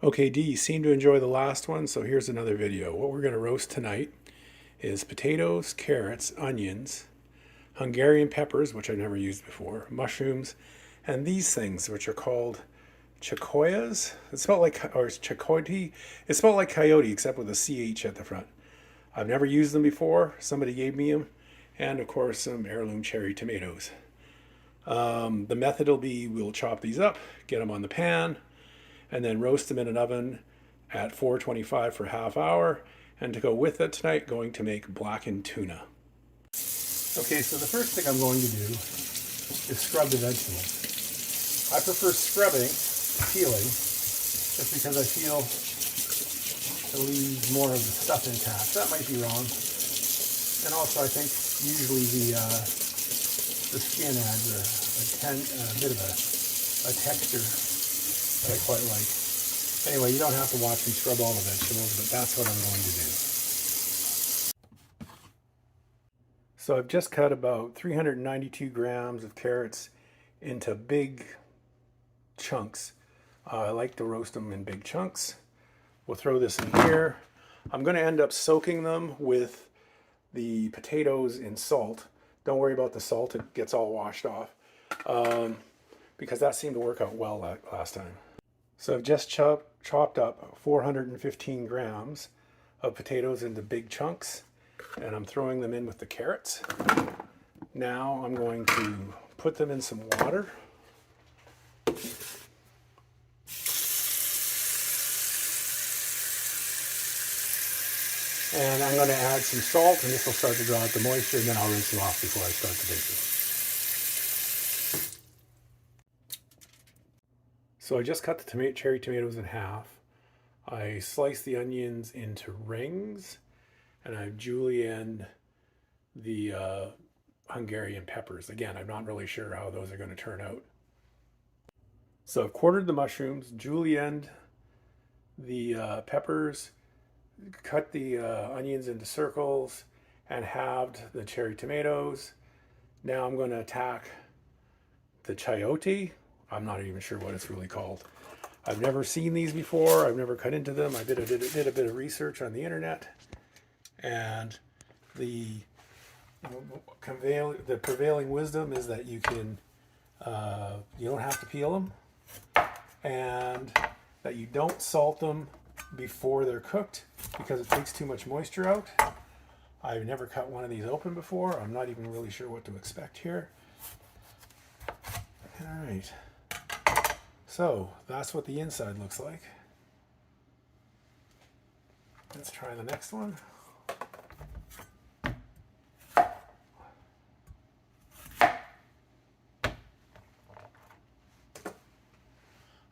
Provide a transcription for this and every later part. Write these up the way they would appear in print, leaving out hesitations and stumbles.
Okay, D, you seem to enjoy the last one, so here's another video. What we're going to roast tonight is potatoes, carrots, onions, Hungarian peppers, which I've never used before, mushrooms, and these things, which are called chakoyas. It's spelled like, or it's chakote. It's spelled like coyote, except with a CH at the front. I've never used them before. Somebody gave me them. And of course, some heirloom cherry tomatoes. The method will be we'll chop these up, get them on the pan, and then roast them in an oven at 425 for a half hour. And to go with it tonight, going to make blackened tuna. Okay, so the first thing I'm going to do is scrub the vegetables. I prefer scrubbing, peeling, just because I feel it leaves more of the stuff intact. That might be wrong. And also I think usually the skin adds a bit of a texture that I quite like. Anyway, you don't have to watch me scrub all the vegetables, but that's what I'm going to do. So I've just cut about 392 grams of carrots into big chunks. I like to roast them in big chunks. We'll throw this in here. I'm going to end up soaking them with the potatoes in salt. Don't worry about the salt, it gets all washed off. Because that seemed to work out well last time. So I've just chopped up 415 grams of potatoes into big chunks, and I'm throwing them in with the carrots. Now I'm going to put them in some water. And I'm going to add some salt, and this will start to draw out the moisture, and then I'll rinse them off before I start the baking. So I just cut the cherry tomatoes in half. I sliced the onions into rings, and I've julienned the Hungarian peppers. Again, I'm not really sure how those are going to turn out. So I've quartered the mushrooms, julienned the peppers, cut the onions into circles, and halved the cherry tomatoes. Now I'm going to attack the chayote. I'm not even sure what it's really called. I've never seen these before. I've never cut into them. I did a bit of research on the internet, and the prevailing wisdom is that you can you don't have to peel them, and that you don't salt them before they're cooked because it takes too much moisture out. I've never cut one of these open before. I'm not even really sure what to expect here. All right. So that's what the inside looks like. Let's try the next one.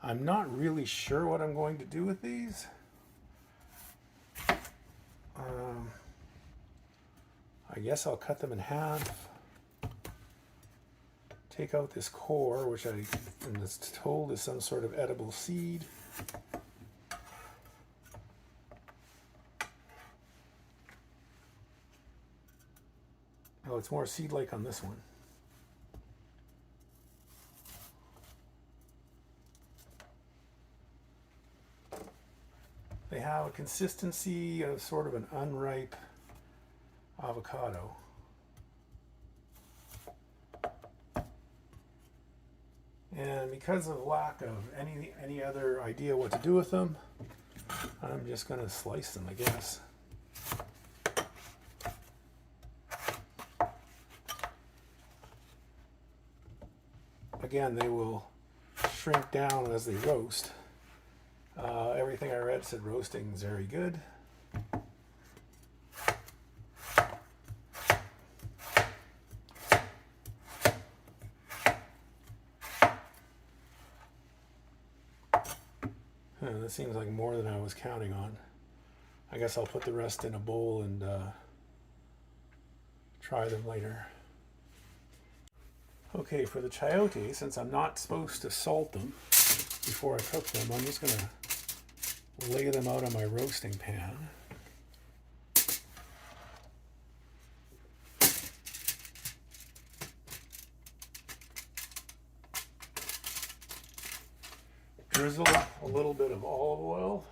I'm not really sure what I'm going to do with these. I guess I'll cut them in half. Take out this core, which I'm told is some sort of edible seed. Oh, it's more seed-like on this one. They have a consistency of sort of an unripe avocado. And because of lack of any other idea what to do with them, I'm just going to slice them, I guess. Again, they will shrink down as they roast. Everything I read said roasting is very good. That seems like more than I was counting on. I guess I'll put the rest in a bowl and try them later. Okay, for the chayote, since I'm not supposed to salt them before I cook them, I'm just going to lay them out on my roasting pan. drizzle a little bit of olive oil.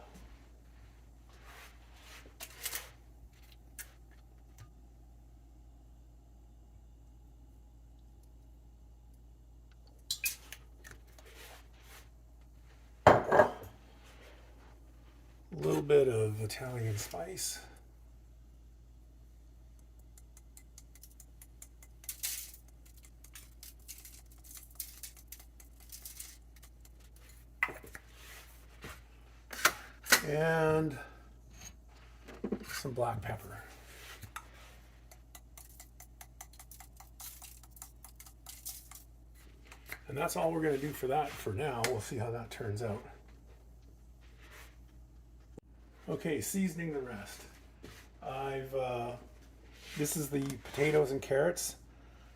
A little bit of Italian spice. And some black pepper. And that's all we're going to do for that for now. We'll see how that turns out. Okay, seasoning the rest. This is the potatoes and carrots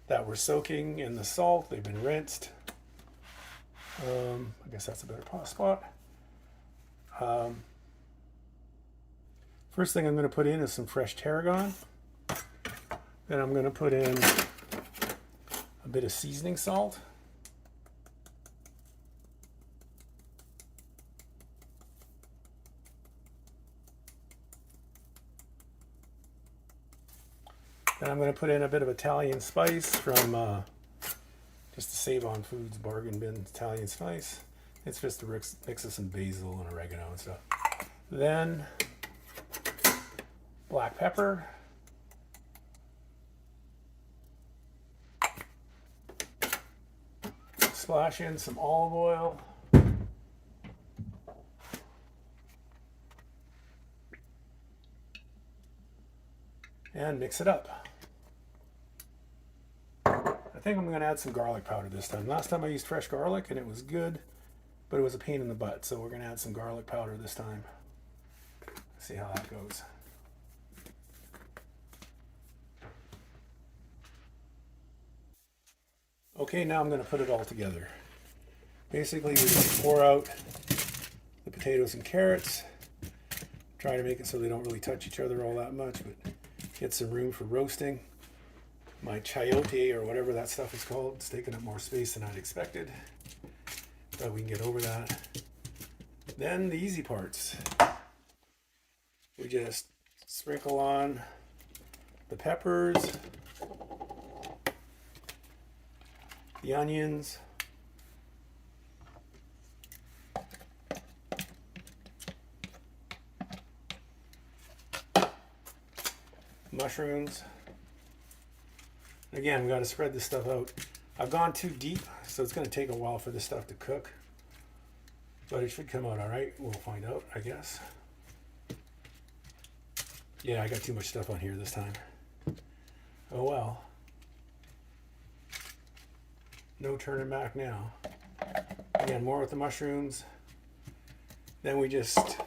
that were soaking in the salt. They've been rinsed. I guess that's a better spot. First thing I'm going to put in is some fresh tarragon. Then I'm going to put in a bit of seasoning salt. Then I'm going to put in a bit of Italian spice from just the Save On Foods bargain bin Italian spice. It's just a mix of some basil and oregano and stuff. Then black pepper. Splash in some olive oil. And mix it up. I think I'm going to add some garlic powder this time. Last time I used fresh garlic and it was good, but it was a pain in the butt. So we're going to add some garlic powder this time. See how that goes. Okay, now I'm going to put it all together. Basically, we just pour out the potatoes and carrots. Try to make it so they don't really touch each other all that much, but get some room for roasting. My Chayote, or whatever that stuff is called, it's taking up more space than I'd expected, but we can get over that. Then the easy parts. We just sprinkle on the peppers, the onions, mushrooms. Again, we got to spread this stuff out. I've gone too deep, so it's going to take a while for this stuff to cook, but it should come out all right. We'll find out, I guess. Yeah, I got too much stuff on here this time. Oh well. No turning back now. Again, more with the mushrooms. Then we just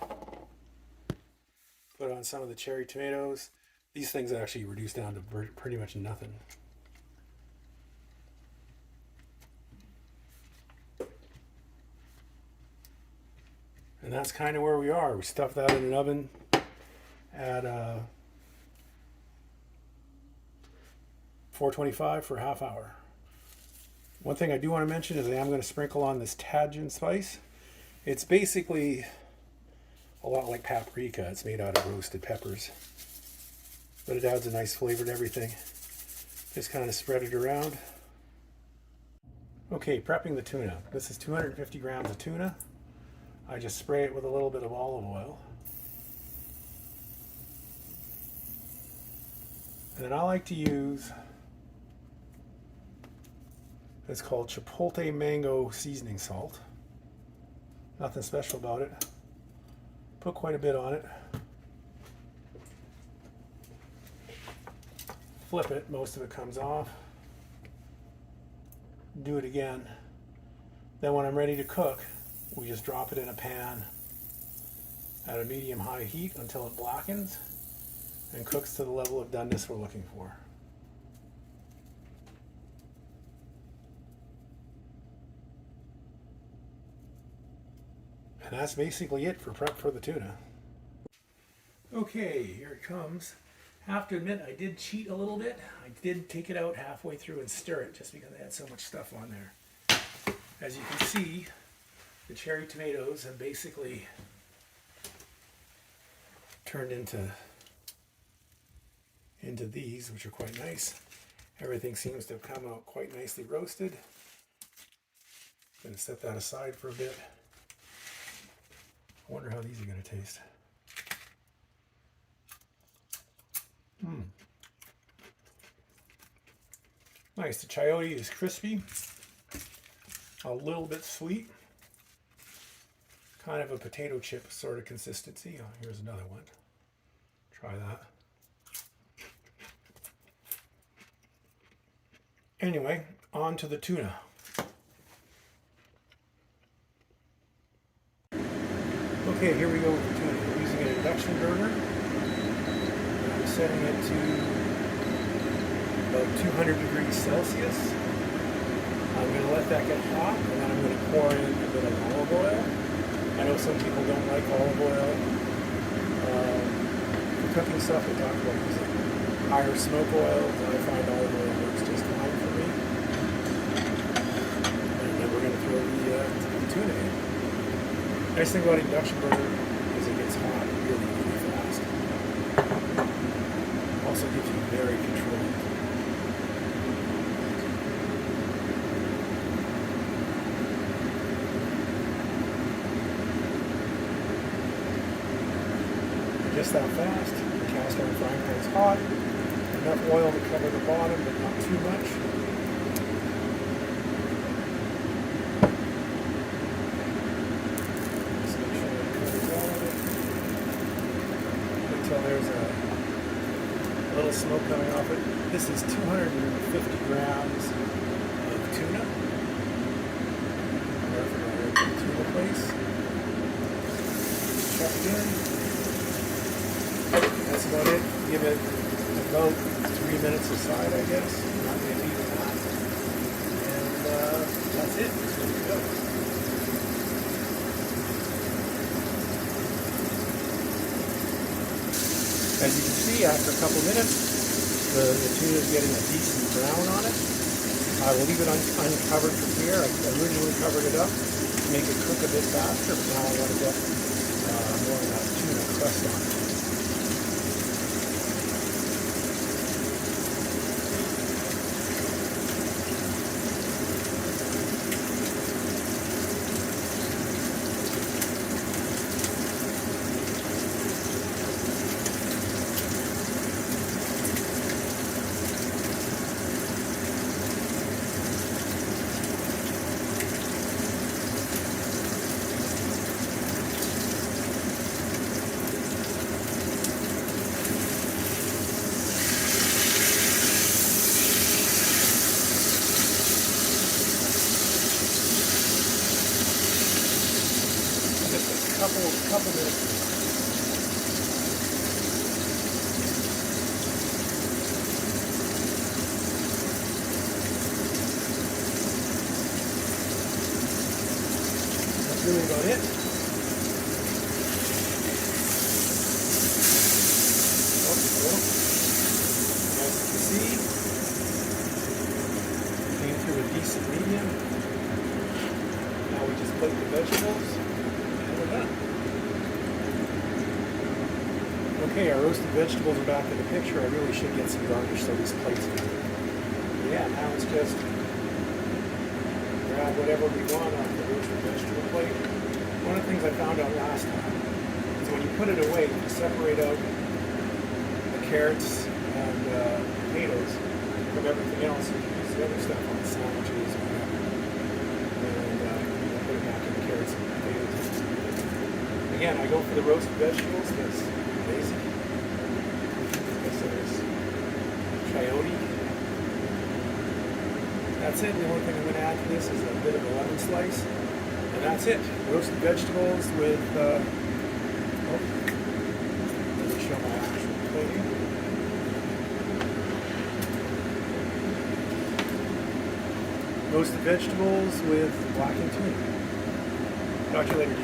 put on some of the cherry tomatoes. These things actually reduce down to pretty much nothing. And that's kind of where we are. We stuffed that in an oven at 425 for a half hour. One thing I do want to mention is I am going to sprinkle on this Tajin spice. It's basically a lot like paprika. It's made out of roasted peppers, but it adds a nice flavor to everything. Just kind of spread it around. Okay, prepping the tuna. This is 250 grams of tuna. I just spray it with a little bit of olive oil. And then I like to use, it's called Chipotle Mango Seasoning Salt. Nothing special about it. Put quite a bit on it. Flip it, most of it comes off. Do it again. Then when I'm ready to cook, we just drop it in a pan at a medium-high heat until it blackens and cooks to the level of doneness we're looking for. And that's basically it for prep for the tuna. Okay, here it comes. I have to admit, I did cheat a little bit. I did take it out halfway through and stir it just because I had so much stuff on there. As you can see, The cherry tomatoes have basically turned into these, which are quite nice. Everything seems to have come out quite nicely roasted. I'm going to set that aside for a bit. I wonder how these are going to taste. Nice. The chayote is crispy, a little bit sweet, kind of a potato chip sort of consistency. Oh, here's another one. Try that. Anyway, on to the tuna. Okay, here we go with the tuna. We're using an induction burner. I'm setting it to about 200 degrees Celsius. I'm going to let that get hot, and then I'm going to pour in a bit of olive oil. I know some people don't like olive oil. For cooking stuff, we talk about using higher smoke oil, but I find olive oil works just fine for me. And then we're going to throw the tuna in. Nice thing about induction burner is it gets hot really, really fast. Also gives you very controlled. Just that fast. The cast iron frying pan is hot. Enough oil to cover the bottom, but not too much. Just make sure it covers all of it. Until there's a little smoke coming off it. This is 250 grams of tuna. There for my tuna place. Check again. That's about it. Give it about 3 minutes aside, I guess. Not maybe even that. And that's it. It's ready to go. As you can see, after a couple minutes, the tuna is getting a decent brown on it. I will leave it uncovered from here. I originally covered it up to make it cook a bit faster, but now I want to get more of that tuna crust on it. Couple minutes. That's really about it. As you can see, came through a decent medium. Now we just plate the vegetables and we're done. Okay, our roasted vegetables are back in the picture. I really should get some garnish so this plate's good. Yeah, now it's just grab whatever we want off the roasted vegetable plate. One of the things I found out last time is when you put it away, you separate out the carrots and potatoes from everything else. You can use the other stuff on sandwiches or whatever. And put it back in the carrots and potatoes. Again, I go for the roasted vegetables because basic. This is chayote. That's it. The only thing I'm going to add to this is a bit of a lemon slice. And that's it. Roasted vegetables with, let me show my actual plating. Roasted vegetables with blackened tuna. Talk to you later.